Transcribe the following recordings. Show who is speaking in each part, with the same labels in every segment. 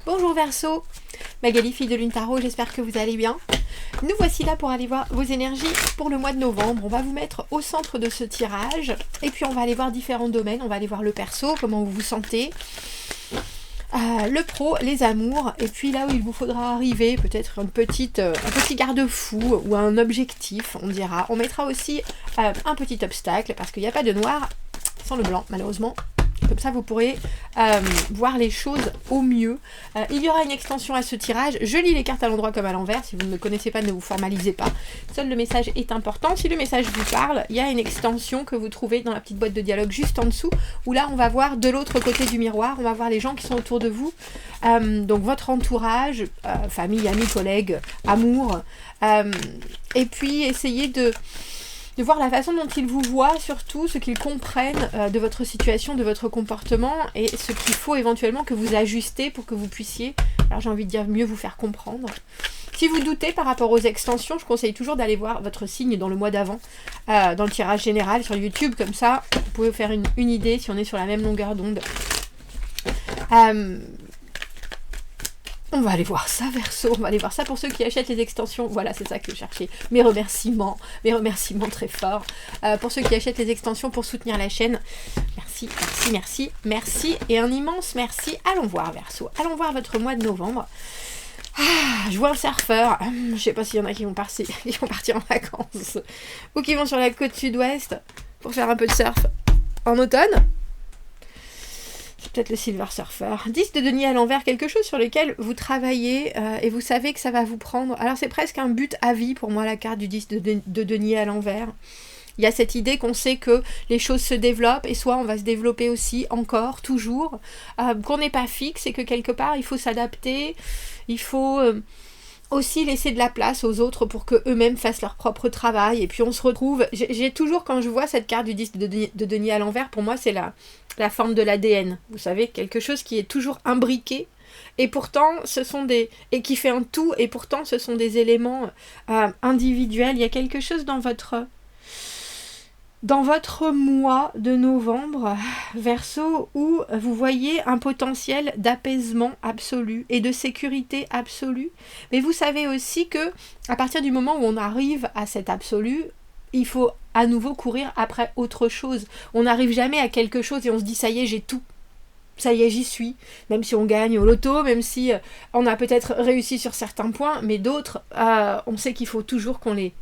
Speaker 1: Bonjour Verseau, Magali, fille de Lune Tarot, j'espère que vous allez bien. Nous voici là pour aller voir vos énergies pour le mois de novembre. On va vous mettre au centre de ce tirage et puis on va aller voir différents domaines. On va aller voir le perso, comment vous vous sentez, le pro, les amours, et puis là où il vous faudra arriver, peut-être un petit garde-fou ou un objectif, on dira. On mettra aussi un petit obstacle parce qu'il n'y a pas de noir sans le blanc malheureusement. Comme ça, vous pourrez voir les choses au mieux. Il y aura une extension à ce tirage. Je lis les cartes à l'endroit comme à l'envers. Si vous ne me connaissez pas, ne vous formalisez pas. Seul le message est important. Si le message vous parle, il y a une extension que vous trouvez dans la petite boîte de dialogue juste en dessous, où là, on va voir de l'autre côté du miroir. On va voir les gens qui sont autour de vous. Donc, votre entourage, famille, amis, collègues, amour. Et puis, essayez de voir la façon dont ils vous voient, surtout ce qu'ils comprennent de votre situation, de votre comportement et ce qu'il faut éventuellement que vous ajustez pour que vous puissiez, alors j'ai envie de dire mieux vous faire comprendre. Si vous doutez par rapport aux extensions, je conseille toujours d'aller voir votre signe dans le mois d'avant, dans le tirage général sur YouTube, comme ça vous pouvez vous faire une idée si on est sur la même longueur d'onde. On va aller voir ça, Verseau, on va aller voir ça pour ceux qui achètent les extensions. Voilà, c'est ça que je cherchais. Mes remerciements très forts. Pour ceux qui achètent les extensions pour soutenir la chaîne, merci, merci, merci, merci. Et un immense merci. Allons voir, Verseau, allons voir votre mois de novembre. Je vois un surfeur. Je sais pas s'il y en a qui vont partir en vacances ou qui vont sur la côte sud-ouest pour faire un peu de surf en automne. C'est peut-être le Silver Surfer. 10 de denier à l'envers, quelque chose sur lequel vous travaillez et vous savez que ça va vous prendre. Alors c'est presque un but à vie pour moi, la carte du 10 de denier à l'envers. Il y a cette idée qu'on sait que les choses se développent et soit on va se développer aussi, encore, toujours, qu'on n'est pas fixe et que quelque part il faut s'adapter, il faut aussi laisser de la place aux autres pour que eux-mêmes fassent leur propre travail. Et puis on se retrouve, j'ai toujours, quand je vois cette carte du 10 de denier à l'envers, pour moi c'est la forme de l'ADN, vous savez, quelque chose qui est toujours imbriqué, et pourtant ce sont et qui fait un tout, et pourtant ce sont des éléments individuels. Il y a quelque chose dans votre mois de novembre, Verseau, où vous voyez un potentiel d'apaisement absolu et de sécurité absolue, mais vous savez aussi que à partir du moment où on arrive à cet absolu, il faut à nouveau courir après autre chose. On n'arrive jamais à quelque chose et on se dit ça y est, j'ai tout. Ça y est, j'y suis. Même si on gagne au loto, même si on a peut-être réussi sur certains points, mais d'autres, on sait qu'il faut toujours qu'on les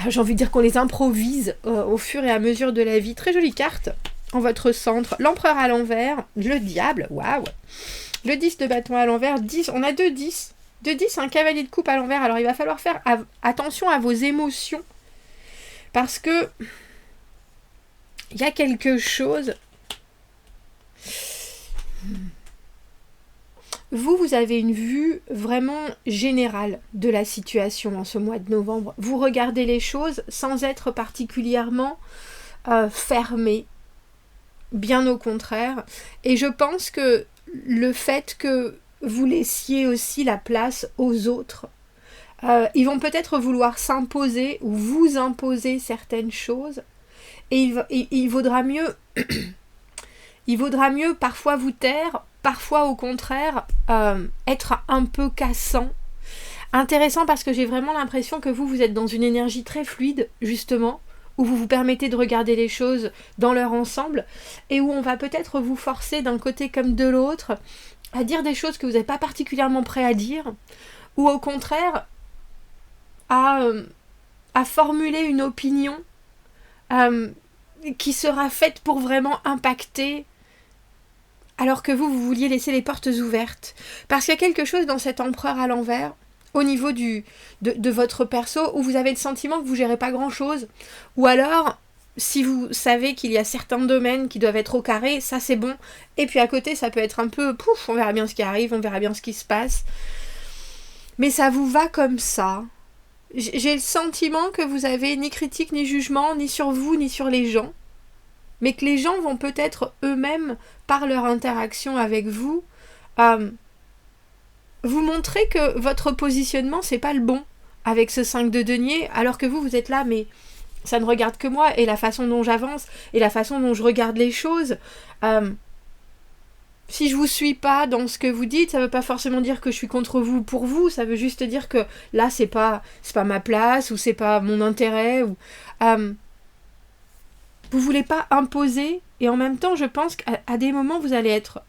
Speaker 1: j'ai envie de dire qu'on les improvise au fur et à mesure de la vie. Très jolie carte en votre centre. L'empereur à l'envers, le diable, waouh. Le 10 de bâton à l'envers, 10, on a 2 10. 2 10, un cavalier de coupe à l'envers. Alors il va falloir faire attention à vos émotions. Parce que il y a quelque chose. Vous avez une vue vraiment générale de la situation en ce mois de novembre. Vous regardez les choses sans être particulièrement fermé, bien au contraire. Et je pense que le fait que vous laissiez aussi la place aux autres, ils vont peut-être vouloir s'imposer ou vous imposer certaines choses, et il vaudra mieux parfois vous taire, parfois au contraire être un peu cassant. Intéressant parce que j'ai vraiment l'impression que vous êtes dans une énergie très fluide, justement, où vous vous permettez de regarder les choses dans leur ensemble, et où on va peut-être vous forcer d'un côté comme de l'autre à dire des choses que vous n'êtes pas particulièrement prêt à dire, ou au contraire à formuler une opinion qui sera faite pour vraiment impacter, alors que vous vouliez laisser les portes ouvertes. Parce qu'il y a quelque chose dans cet empereur à l'envers, au niveau de votre perso, où vous avez le sentiment que vous gérez pas grand-chose, ou alors, si vous savez qu'il y a certains domaines qui doivent être au carré, ça c'est bon, et puis à côté ça peut être un peu, on verra bien ce qui arrive, on verra bien ce qui se passe, mais ça vous va comme ça. J'ai le sentiment que vous avez ni critique ni jugement, ni sur vous, ni sur les gens, mais que les gens vont peut-être eux-mêmes, par leur interaction avec vous, vous montrer que votre positionnement, c'est pas le bon, avec ce 5 de denier, alors que vous êtes là, mais ça ne regarde que moi, et la façon dont j'avance, et la façon dont je regarde les choses, si je vous suis pas dans ce que vous dites, ça veut pas forcément dire que je suis contre vous pour vous, ça veut juste dire que là c'est pas ma place, ou c'est pas mon intérêt, ou vous voulez pas imposer, et en même temps je pense qu'à des moments vous allez être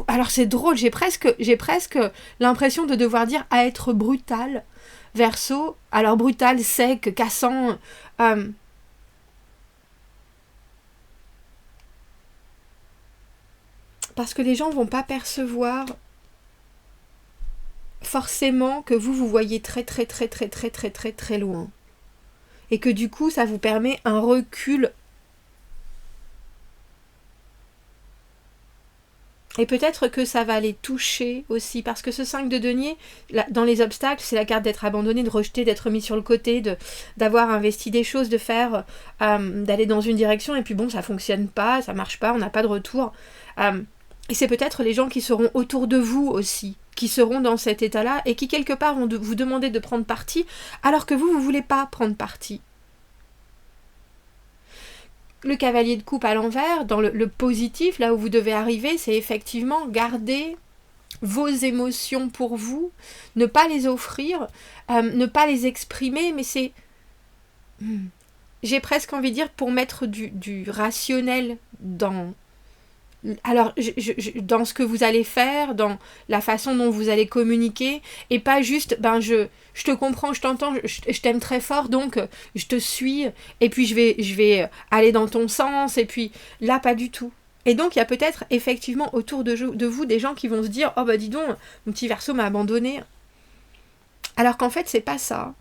Speaker 1: alors c'est drôle, j'ai presque l'impression de devoir dire à être brutal, Verseau, alors brutal, sec, cassant, parce que les gens vont pas percevoir forcément que vous voyez très très très très très très très très loin, et que du coup ça vous permet un recul. Et peut-être que ça va les toucher aussi, parce que ce 5 de denier, dans les obstacles, c'est la carte d'être abandonné, de rejeter, d'être mis sur le côté, d'avoir investi des choses, de faire, d'aller dans une direction, et puis bon, ça fonctionne pas, ça marche pas, on n'a pas de retour. Et c'est peut-être les gens qui seront autour de vous aussi, qui seront dans cet état-là, et qui quelque part vont vous demander de prendre parti, alors que vous voulez pas prendre parti. Le cavalier de coupe à l'envers, dans le positif, là où vous devez arriver, c'est effectivement garder vos émotions pour vous, ne pas les offrir, ne pas les exprimer, mais c'est... J'ai presque envie de dire pour mettre du rationnel dans... Alors, dans ce que vous allez faire, dans la façon dont vous allez communiquer, et pas juste, je te comprends, je t'entends, je t'aime très fort, donc je te suis, et puis je vais aller dans ton sens, et puis là, pas du tout. Et donc, il y a peut-être effectivement autour de vous des gens qui vont se dire, oh bah dis donc, mon petit Verseau m'a abandonné. Alors qu'en fait, c'est pas ça.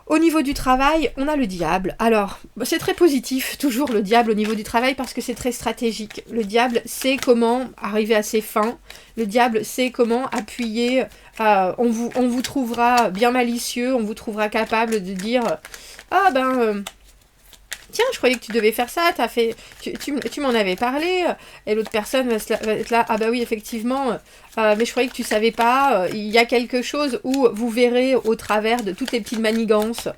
Speaker 1: Au niveau du travail, on a le diable. Alors, c'est très positif, toujours le diable au niveau du travail, parce que c'est très stratégique. Le diable sait comment arriver à ses fins. Le diable sait comment appuyer. On vous trouvera bien malicieux, on vous trouvera capable de dire « Ah tiens, je croyais que tu devais faire ça, tu m'en avais parlé. » Et l'autre personne va être là « Ah bah oui, effectivement, mais je croyais que tu savais pas. Il y a quelque chose où vous verrez au travers de toutes les petites manigances,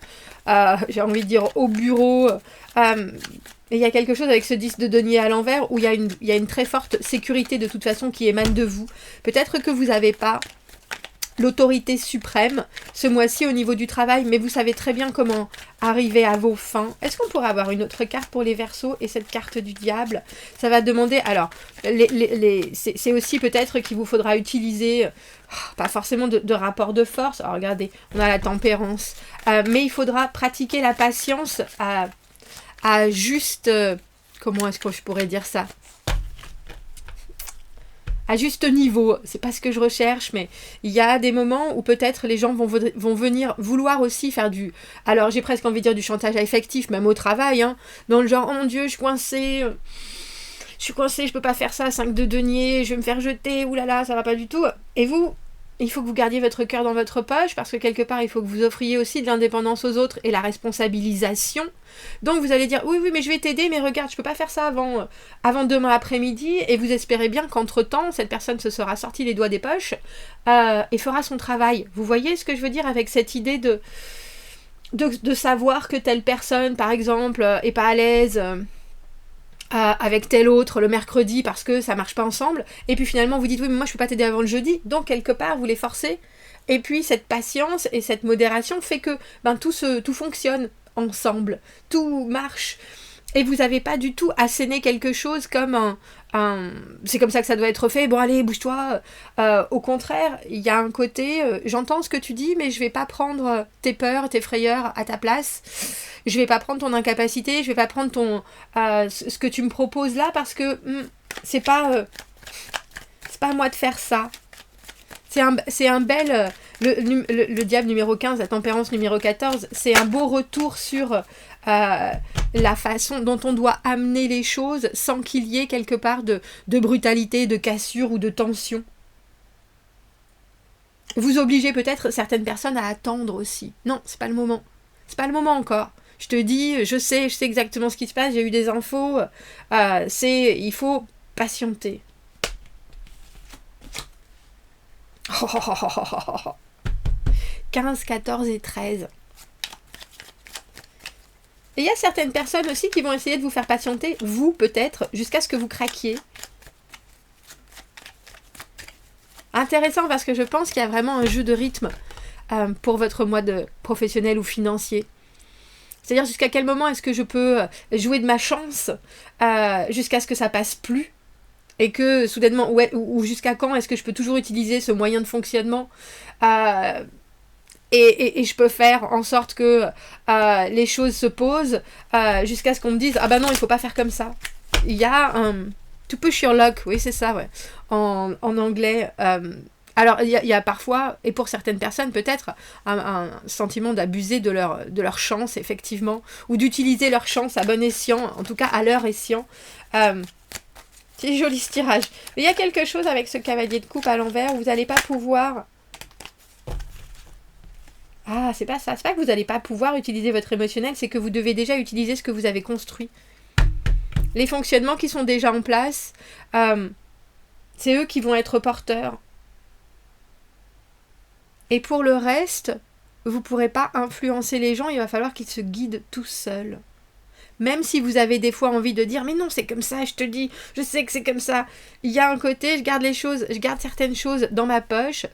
Speaker 1: j'ai envie de dire au bureau. Et il y a quelque chose avec ce 10 de denier à l'envers où il y a une très forte sécurité de toute façon qui émane de vous. Peut-être que vous n'avez pas l'autorité suprême ce mois-ci au niveau du travail, mais vous savez très bien comment arriver à vos fins. Est-ce qu'on pourrait avoir une autre carte pour les Verseaux et cette carte du diable? Ça va demander, alors, c'est aussi peut-être qu'il vous faudra utiliser, pas forcément de rapport de force. Alors regardez, on a la tempérance, mais il faudra pratiquer la patience à juste, comment est-ce que je pourrais dire ça? À juste niveau, c'est pas ce que je recherche, mais il y a des moments où peut-être les gens vont venir vouloir aussi faire alors j'ai presque envie de dire du chantage affectif, même au travail, hein, dans le genre, oh mon Dieu, je suis coincée, je peux pas faire ça, 5 de denier, je vais me faire jeter, oulala, ça va pas du tout. Et vous, il faut que vous gardiez votre cœur dans votre poche, parce que quelque part, il faut que vous offriez aussi de l'indépendance aux autres et la responsabilisation. Donc vous allez dire, oui, mais je vais t'aider, mais regarde, je peux pas faire ça avant demain après-midi, et vous espérez bien qu'entre-temps, cette personne se sera sortie les doigts des poches et fera son travail. Vous voyez ce que je veux dire avec cette idée de savoir que telle personne, par exemple, est pas à l'aise avec tel autre le mercredi parce que ça marche pas ensemble, et puis finalement vous dites oui mais moi je peux pas t'aider avant le jeudi, donc quelque part vous les forcez, et puis cette patience et cette modération fait que tout fonctionne ensemble, tout marche, et vous n'avez pas du tout asséné quelque chose comme c'est comme ça que ça doit être fait, bon allez bouge-toi, au contraire il y a un côté j'entends ce que tu dis mais je vais pas prendre tes peurs, tes frayeurs à ta place, je vais pas prendre ton incapacité, je vais pas prendre ce que tu me proposes là, parce que c'est pas à moi de faire ça. C'est un bel le diable numéro 15, la tempérance numéro 14, c'est un beau retour sur la façon dont on doit amener les choses sans qu'il y ait quelque part de brutalité, de cassure ou de tension. Vous obligez peut-être certaines personnes à attendre aussi. Non, c'est pas le moment. C'est pas le moment encore. Je te dis, je sais exactement ce qui se passe, j'ai eu des infos. Il faut patienter. 15, 14 et 13. Et il y a certaines personnes aussi qui vont essayer de vous faire patienter, vous peut-être, jusqu'à ce que vous craquiez. Intéressant parce que je pense qu'il y a vraiment un jeu de rythme pour votre mois de professionnel ou financier. C'est-à-dire jusqu'à quel moment est-ce que je peux jouer de ma chance jusqu'à ce que ça passe plus et que soudainement, ou jusqu'à quand est-ce que je peux toujours utiliser ce moyen de fonctionnement et je peux faire en sorte que les choses se posent jusqu'à ce qu'on me dise ah bah non, il faut pas faire comme ça. Il y a to push your luck, oui c'est ça, ouais, en anglais. Alors il y a parfois, et pour certaines personnes peut-être, un sentiment d'abuser de leur chance, effectivement, ou d'utiliser leur chance à bon escient, en tout cas à leur escient. C'est joli ce tirage. Mais il y a quelque chose avec ce cavalier de coupe à l'envers où vous n'allez pas pouvoir... Ah, c'est pas ça. C'est pas que vous n'allez pas pouvoir utiliser votre émotionnel, c'est que vous devez déjà utiliser ce que vous avez construit. Les fonctionnements qui sont déjà en place, c'est eux qui vont être porteurs. Et pour le reste, vous ne pourrez pas influencer les gens, il va falloir qu'ils se guident tout seuls. Même si vous avez des fois envie de dire « Mais non, c'est comme ça, je te dis, je sais que c'est comme ça. » Il y a un côté, je garde certaines choses dans ma poche.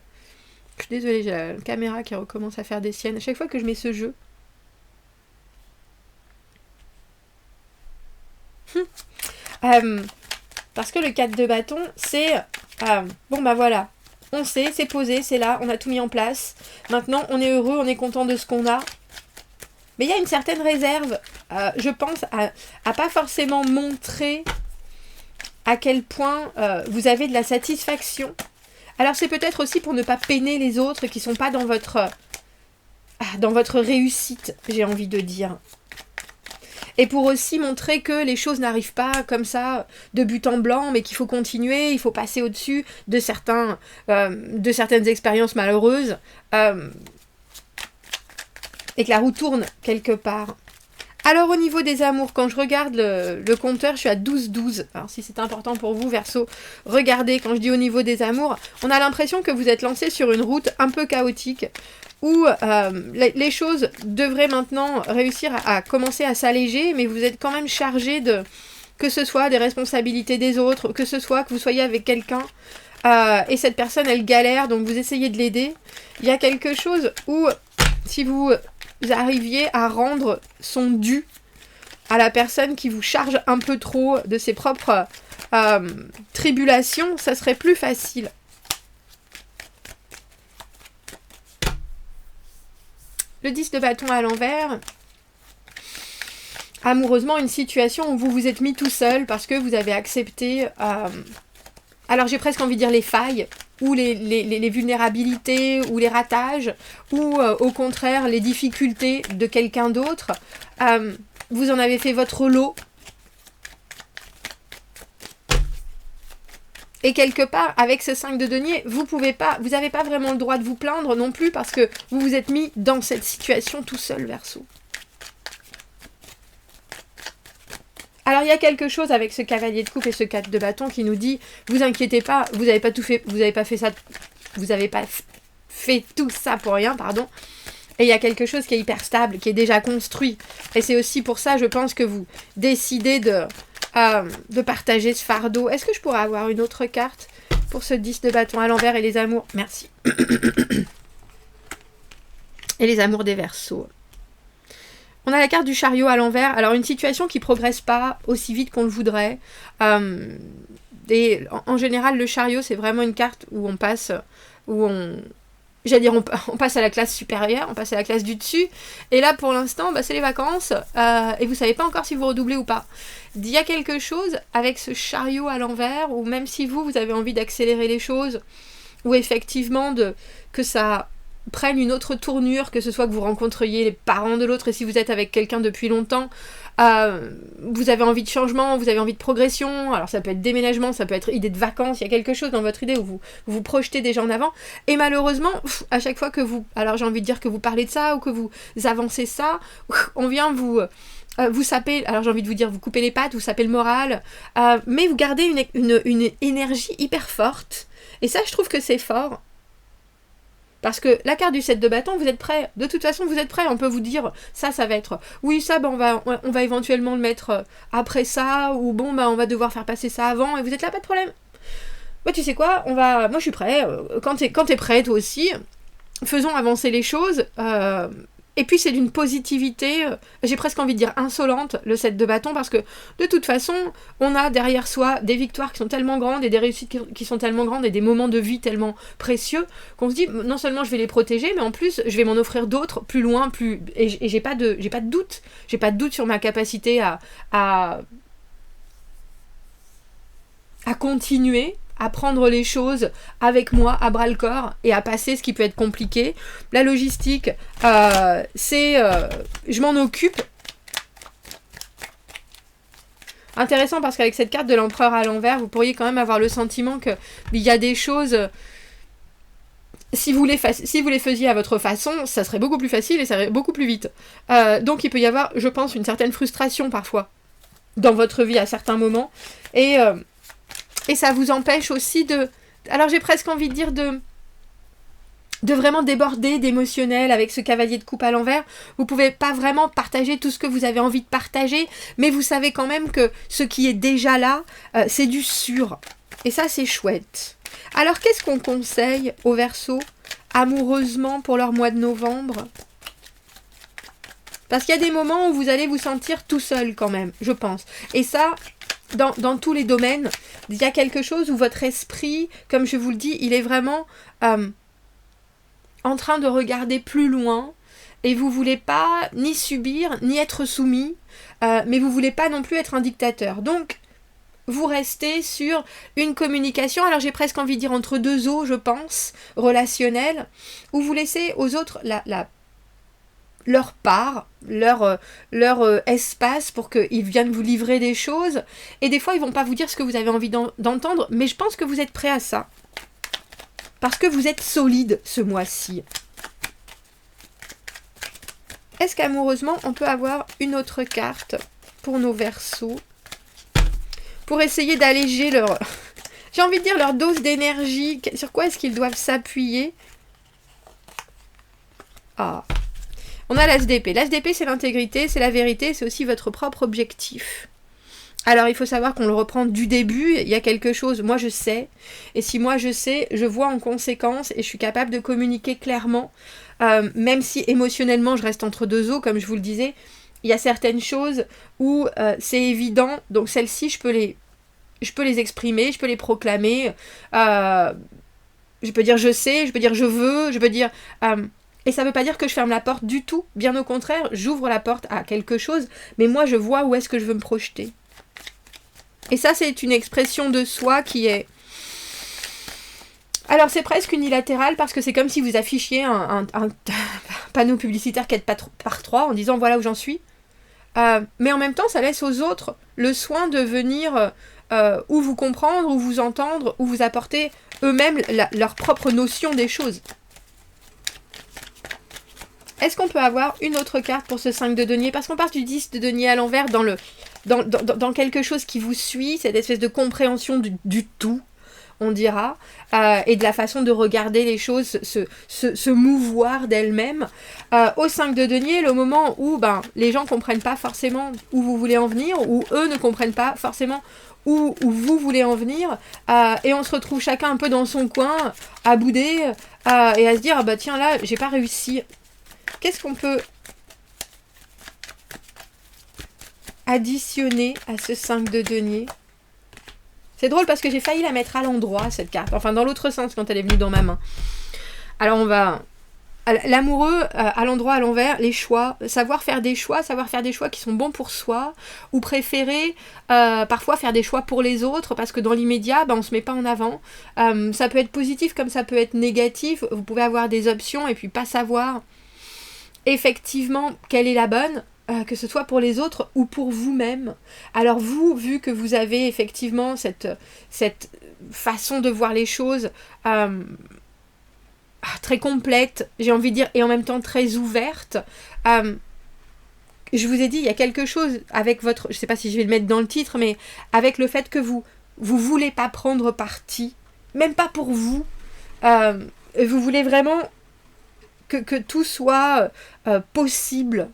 Speaker 1: Je suis désolée, j'ai la caméra qui recommence à faire des siennes. À chaque fois que je mets ce jeu. Parce que le 4 de bâton, c'est... bon bah voilà, on sait, c'est posé, c'est là, on a tout mis en place. Maintenant, on est heureux, on est content de ce qu'on a. Mais il y a une certaine réserve, je pense, à pas forcément montrer à quel point vous avez de la satisfaction. Alors c'est peut-être aussi pour ne pas peiner les autres qui ne sont pas dans votre réussite, j'ai envie de dire. Et pour aussi montrer que les choses n'arrivent pas comme ça, de but en blanc, mais qu'il faut continuer, il faut passer au-dessus de certaines expériences malheureuses, et que la roue tourne quelque part. Alors au niveau des amours, quand je regarde le compteur, je suis à 12-12. Alors si c'est important pour vous, Verseau, regardez, quand je dis au niveau des amours, on a l'impression que vous êtes lancé sur une route un peu chaotique, où les choses devraient maintenant réussir à commencer à s'alléger, mais vous êtes quand même chargé de, que ce soit des responsabilités des autres, que ce soit que vous soyez avec quelqu'un, et cette personne elle galère, donc vous essayez de l'aider. Il y a quelque chose où, si vous arriviez à rendre son dû à la personne qui vous charge un peu trop de ses propres tribulations, ça serait plus facile. Le 10 de bâton à l'envers, amoureusement, une situation où vous vous êtes mis tout seul parce que vous avez accepté, alors j'ai presque envie de dire les failles, ou les vulnérabilités, ou les ratages, ou au contraire les difficultés de quelqu'un d'autre. Vous en avez fait votre lot. Et quelque part, avec ce 5 de denier, vous n'avez pas vraiment le droit de vous plaindre non plus parce que vous vous êtes mis dans cette situation tout seul, Verseau. Alors il y a quelque chose avec ce cavalier de coupe et ce 4 de bâton qui nous dit vous inquiétez pas, vous n'avez pas tout fait, vous n'avez pas fait ça, vous n'avez pas fait tout ça pour rien, pardon. Et il y a quelque chose qui est hyper stable, qui est déjà construit. Et c'est aussi pour ça, je pense, que vous décidez de partager ce fardeau. Est-ce que je pourrais avoir une autre carte pour ce 10 de bâton à l'envers et les amours? Merci. Et les amours des Verseaux. On a la carte du chariot à l'envers. Alors, une situation qui ne progresse pas aussi vite qu'on le voudrait. Et en général, le chariot, c'est vraiment une carte où on passe... on passe à la classe supérieure, on passe à la classe du dessus. Et là, pour l'instant, c'est les vacances. Et vous ne savez pas encore si vous redoublez ou pas. Il y a quelque chose avec ce chariot à l'envers, où même si vous avez envie d'accélérer les choses, ou effectivement que ça prenne une autre tournure, que ce soit que vous rencontriez les parents de l'autre, et si vous êtes avec quelqu'un depuis longtemps, vous avez envie de changement, vous avez envie de progression, alors ça peut être déménagement, ça peut être idée de vacances, il y a quelque chose dans votre idée où vous vous projetez déjà en avant, et malheureusement, à chaque fois que vous, alors j'ai envie de dire que vous parlez de ça, ou que vous avancez ça, on vient vous saper, alors j'ai envie de vous dire, vous coupez les pattes, vous sapez le moral, mais vous gardez une énergie hyper forte, et ça je trouve que c'est fort. Parce que la carte du 7 de bâton, vous êtes prêt. De toute façon, vous êtes prêt. On peut vous dire, ça va être... Oui, ça, on va éventuellement le mettre après ça. Ou bon, on va devoir faire passer ça avant. Et vous êtes là, pas de problème. Bah, tu sais quoi, moi, je suis prêt. Quand t'es prêt, toi aussi, faisons avancer les choses. Et puis, c'est d'une positivité, j'ai presque envie de dire insolente, le 7 de bâton, parce que de toute façon, on a derrière soi des victoires qui sont tellement grandes et des réussites qui sont tellement grandes et des moments de vie tellement précieux qu'on se dit, non seulement je vais les protéger, mais en plus, je vais m'en offrir d'autres plus loin, et j'ai pas de doute. J'ai pas de doute sur ma capacité à continuer à prendre les choses avec moi à bras-le-corps et à passer ce qui peut être compliqué. La logistique, je m'en occupe. Intéressant parce qu'avec cette carte de l'empereur à l'envers, vous pourriez quand même avoir le sentiment qu'il y a des choses... Si vous les faisiez à votre façon, ça serait beaucoup plus facile et ça irait beaucoup plus vite. Donc il peut y avoir, je pense, une certaine frustration parfois dans votre vie à certains moments. Et ça vous empêche aussi alors j'ai presque envie de dire de vraiment déborder d'émotionnel avec ce cavalier de coupe à l'envers. Vous pouvez pas vraiment partager tout ce que vous avez envie de partager, mais vous savez quand même que ce qui est déjà là, c'est du sûr. Et ça, c'est chouette. Alors, qu'est-ce qu'on conseille aux Verseaux amoureusement pour leur mois de novembre ? Parce qu'il y a des moments où vous allez vous sentir tout seul quand même, je pense. Et ça... Dans tous les domaines, il y a quelque chose où votre esprit, comme je vous le dis, il est vraiment en train de regarder plus loin et vous voulez pas ni subir, ni être soumis, mais vous voulez pas non plus être un dictateur. Donc, vous restez sur une communication, alors j'ai presque envie de dire entre deux eaux, je pense, relationnelle, où vous laissez aux autres leur part, leur espace pour qu'ils viennent vous livrer des choses. Et des fois, ils vont pas vous dire ce que vous avez envie d'entendre, mais je pense que vous êtes prêt à ça. Parce que vous êtes solide ce mois-ci. Est-ce qu'amoureusement, on peut avoir une autre carte pour nos Verseaux pour essayer d'alléger leur... j'ai envie de dire leur dose d'énergie. Sur quoi est-ce qu'ils doivent s'appuyer ? Ah... On a l'ASDP. L'ASDP, c'est l'intégrité, c'est la vérité, c'est aussi votre propre objectif. Alors, il faut savoir qu'on le reprend du début. Il y a quelque chose, moi je sais. Et si moi je sais, je vois en conséquence et je suis capable de communiquer clairement. Même si émotionnellement, je reste entre deux eaux, comme je vous le disais. Il y a certaines choses où c'est évident. Donc, celles-ci, je peux les exprimer, je peux les proclamer. Je peux dire je sais, je peux dire je veux, je peux dire... Et ça ne veut pas dire que je ferme la porte du tout. Bien au contraire, j'ouvre la porte à quelque chose, mais moi je vois où est-ce que je veux me projeter. Et ça, c'est une expression de soi qui est... Alors c'est presque unilatéral parce que c'est comme si vous affichiez un panneau publicitaire 4x3 en disant voilà où j'en suis. Mais en même temps, ça laisse aux autres le soin de venir ou vous comprendre, ou vous entendre, ou vous apporter eux-mêmes leur propre notion des choses. Est-ce qu'on peut avoir une autre carte pour ce 5 de denier ? Parce qu'on part du 10 de denier à l'envers dans quelque chose qui vous suit, cette espèce de compréhension du tout, on dira, et de la façon de regarder les choses, se mouvoir d'elles-mêmes. Au 5 de denier, le moment où les gens ne comprennent pas forcément où vous voulez en venir, ou eux ne comprennent pas forcément où vous voulez en venir, et on se retrouve chacun un peu dans son coin, à bouder, et à se dire, tiens là, j'ai pas réussi. Qu'est-ce qu'on peut additionner à ce 5 de denier ? C'est drôle parce que j'ai failli la mettre à l'endroit, cette carte. Enfin, dans l'autre sens, quand elle est venue dans ma main. Alors, on va... L'amoureux, à l'endroit, à l'envers, les choix. Savoir faire des choix qui sont bons pour soi. Ou préférer, parfois, faire des choix pour les autres. Parce que dans l'immédiat, on ne se met pas en avant. Ça peut être positif comme ça peut être négatif. Vous pouvez avoir des options et puis pas savoir... effectivement, quelle est la bonne, que ce soit pour les autres ou pour vous-même. Alors vous, vu que vous avez effectivement cette façon de voir les choses très complète, j'ai envie de dire, et en même temps très ouverte, je vous ai dit, il y a quelque chose avec votre, je ne sais pas si je vais le mettre dans le titre, mais avec le fait que vous voulez pas prendre parti, même pas pour vous, vous voulez vraiment que tout soit possible.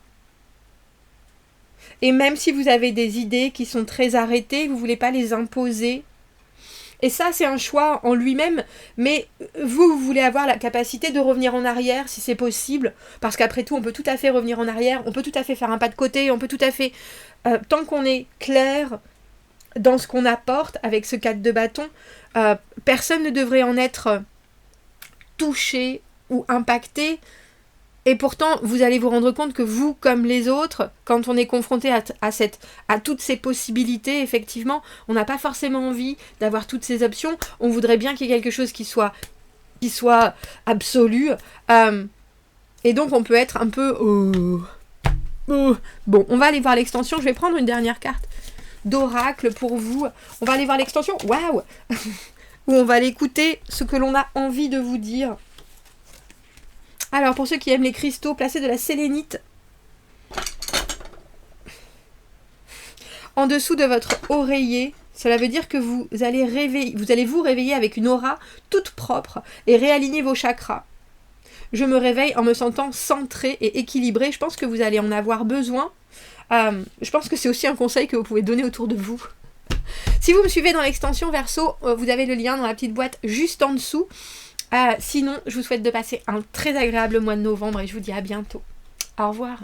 Speaker 1: Et même si vous avez des idées qui sont très arrêtées, vous ne voulez pas les imposer. Et ça, c'est un choix en lui-même, mais vous voulez avoir la capacité de revenir en arrière si c'est possible, parce qu'après tout, on peut tout à fait revenir en arrière, on peut tout à fait faire un pas de côté, on peut tout à fait, tant qu'on est clair dans ce qu'on apporte avec ce 4 de bâton, personne ne devrait en être touché ou impacté. Et pourtant, vous allez vous rendre compte que vous, comme les autres, quand on est confronté à toutes ces possibilités, effectivement, on n'a pas forcément envie d'avoir toutes ces options. On voudrait bien qu'il y ait quelque chose qui soit absolu. Et donc, on peut être un peu... Bon, on va aller voir l'extension. Je vais prendre une dernière carte d'oracle pour vous. On va aller voir l'extension. Waouh. Où on va l'écouter, ce que l'on a envie de vous dire. Alors, pour ceux qui aiment les cristaux, placez de la sélénite en dessous de votre oreiller. Cela veut dire que vous allez vous réveiller avec une aura toute propre et réaligner vos chakras. Je me réveille en me sentant centrée et équilibrée. Je pense que vous allez en avoir besoin. Je pense que c'est aussi un conseil que vous pouvez donner autour de vous. Si vous me suivez dans l'extension Verseau, vous avez le lien dans la petite boîte juste en dessous. Sinon, je vous souhaite de passer un très agréable mois de novembre et je vous dis à bientôt. Au revoir.